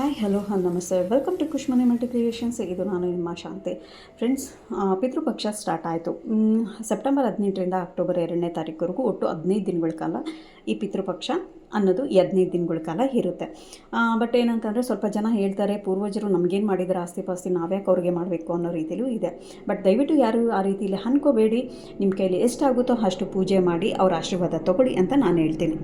Hi hello ನಮಸ್ತೆ welcome to ಕುಷ್ಮನೆ multi creations. ಇದು ನಾನು ನಿಮ್ಮ ಶಾಂತಿ. ಫ್ರೆಂಡ್ಸ್, ಪಿತೃಪಕ್ಷ ಸ್ಟಾರ್ಟ್ ಆಯಿತು. ಸೆಪ್ಟೆಂಬರ್ 18ರಿಂದ ಅಕ್ಟೋಬರ್ 2ನೇ ತಾರೀಕುವರೆಗೂ ಒಟ್ಟು 15 ದಿನಗಳ ಕಾಲ ಈ ಪಿತೃಪಕ್ಷ ಅನ್ನೋದು 15 ದಿನಗಳ ಕಾಲ ಇರುತ್ತೆ. ಬಟ್ ಏನಂತಂದರೆ ಸ್ವಲ್ಪ ಜನ ಹೇಳ್ತಾರೆ, ಪೂರ್ವಜರು ನಮಗೇನು ಮಾಡಿದರೆ ಆಸ್ತಿ ಪಾಸ್ತಿ ನಾವ್ಯಾಕೆ ಅವ್ರಿಗೆ ಮಾಡಬೇಕು ಅನ್ನೋ ರೀತಿಯಲ್ಲೂ ಇದೆ. ಬಟ್ ದಯವಿಟ್ಟು ಯಾರು ಆ ರೀತಿಯಲ್ಲಿ ಅನ್ಕೋಬೇಡಿ. ನಿಮ್ಮ ಕೈಲಿ ಎಷ್ಟಾಗುತ್ತೋ ಅಷ್ಟು ಪೂಜೆ ಮಾಡಿ ಅವ್ರ ಆಶೀರ್ವಾದ ತೊಗೊಳ್ಳಿ ಅಂತ ನಾನು ಹೇಳ್ತೀನಿ.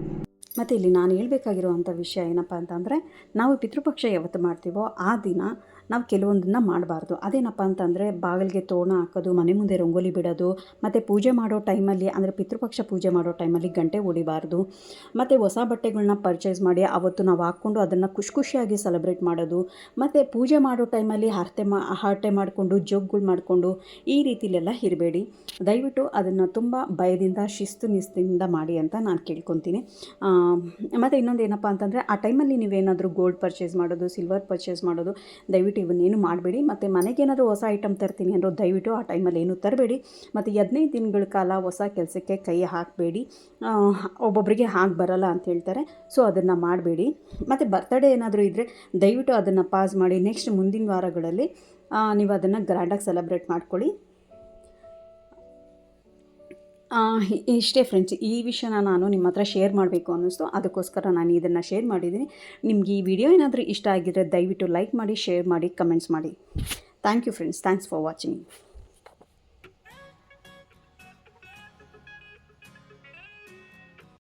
ಮತ್ತು ಇಲ್ಲಿ ನಾನು ಹೇಳಬೇಕಾಗಿರುವಂಥ ವಿಷಯ ಏನಪ್ಪ ಅಂತಂದರೆ, ನಾವು ಪಿತೃಪಕ್ಷ ಯಾವತ್ತು ಮಾಡ್ತೀವೋ ಆ ದಿನ ನಾವು ಕೆಲವೊಂದನ್ನು ಮಾಡಬಾರ್ದು. ಅದೇನಪ್ಪ ಅಂತಂದರೆ, ಬಾಗಿಲಿಗೆ ತೋರಣ ಹಾಕೋದು, ಮನೆ ಮುಂದೆ ರಂಗೋಲಿ ಬಿಡೋದು, ಮತ್ತು ಪೂಜೆ ಮಾಡೋ ಟೈಮಲ್ಲಿ ಅಂದರೆ ಪಿತೃಪಕ್ಷ ಪೂಜೆ ಮಾಡೋ ಟೈಮಲ್ಲಿ ಗಂಟೆ ಹೊಡಿಬಾರ್ದು. ಮತ್ತು ಹೊಸ ಬಟ್ಟೆಗಳನ್ನ ಪರ್ಚೇಸ್ ಮಾಡಿ ಅವತ್ತು ನಾವು ಹಾಕ್ಕೊಂಡು ಅದನ್ನು ಖುಷಿಯಾಗಿ ಸೆಲೆಬ್ರೇಟ್ ಮಾಡೋದು. ಮತ್ತು ಪೂಜೆ ಮಾಡೋ ಟೈಮಲ್ಲಿ ಹರಟೆ ಮಾಡಿಕೊಂಡು ಜೋಗ್ಗಳು ಮಾಡಿಕೊಂಡು ಈ ರೀತಿಲೆಲ್ಲ ಇರಬೇಡಿ. ದಯವಿಟ್ಟು ಅದನ್ನು ತುಂಬ ಭಯದಿಂದ ಶಿಸ್ತಿನಿಂದ ಮಾಡಿ ಅಂತ ನಾನು ಕೇಳ್ಕೊತೀನಿ. ಮತ್ತು ಇನ್ನೊಂದು ಏನಪ್ಪ ಅಂತಂದರೆ, ಆ ಟೈಮಲ್ಲಿ ನೀವೇನಾದರೂ ಗೋಲ್ಡ್ ಪರ್ಚೇಸ್ ಮಾಡೋದು, ಸಿಲ್ವರ್ ಪರ್ಚೇಸ್ ಮಾಡೋದು ದಯವಿಟ್ಟು ಇವನ್ನೇನು ಮಾಡಬೇಡಿ. ಮತ್ತು ಮನೆಗೇನಾದರೂ ಹೊಸ ಐಟಮ್ ತರ್ತೀನಿ ಅನ್ನೋ ದಯವಿಟ್ಟು ಆ ಟೈಮಲ್ಲಿ ಏನೂ ತರಬೇಡಿ. ಮತ್ತು 15 ದಿನಗಳ ಕಾಲ ಹೊಸ ಕೆಲಸಕ್ಕೆ ಕೈ ಹಾಕಬೇಡಿ. ಒಬ್ಬೊಬ್ಬರಿಗೆ ಹಾಗೆ ಬರಲ್ಲ ಅಂತ ಹೇಳ್ತಾರೆ, ಸೊ ಅದನ್ನು ಮಾಡಬೇಡಿ. ಮತ್ತು ಬರ್ತಡೇ ಏನಾದರೂ ಇದ್ದರೆ ದಯವಿಟ್ಟು ಅದನ್ನು ಪಾಸ್ ಮಾಡಿ ನೆಕ್ಸ್ಟ್ ಮುಂದಿನ ವಾರಗಳಲ್ಲಿ ನೀವು ಅದನ್ನು ಗ್ರ್ಯಾಂಡಾಗಿ ಸೆಲೆಬ್ರೇಟ್ ಮಾಡ್ಕೊಳ್ಳಿ. ಇಷ್ಟೇ ಫ್ರೆಂಡ್ಸ್, ಈ ವಿಷಯನ ನಾನು ನಿಮ್ಮ ಹತ್ರ ಶೇರ್ ಮಾಡಬೇಕು ಅನ್ನಿಸ್ತು, ಅದಕ್ಕೋಸ್ಕರ ನಾನು ಇದನ್ನು ಶೇರ್ ಮಾಡಿದ್ದೀನಿ. ನಿಮ್ಗೆ ಈ ವಿಡಿಯೋ ಏನಾದರೂ ಇಷ್ಟ ಆಗಿದ್ದರೆ ದಯವಿಟ್ಟು ಲೈಕ್ ಮಾಡಿ, ಶೇರ್ ಮಾಡಿ, ಕಮೆಂಟ್ಸ್ ಮಾಡಿ. Thank you friends, thanks for watching.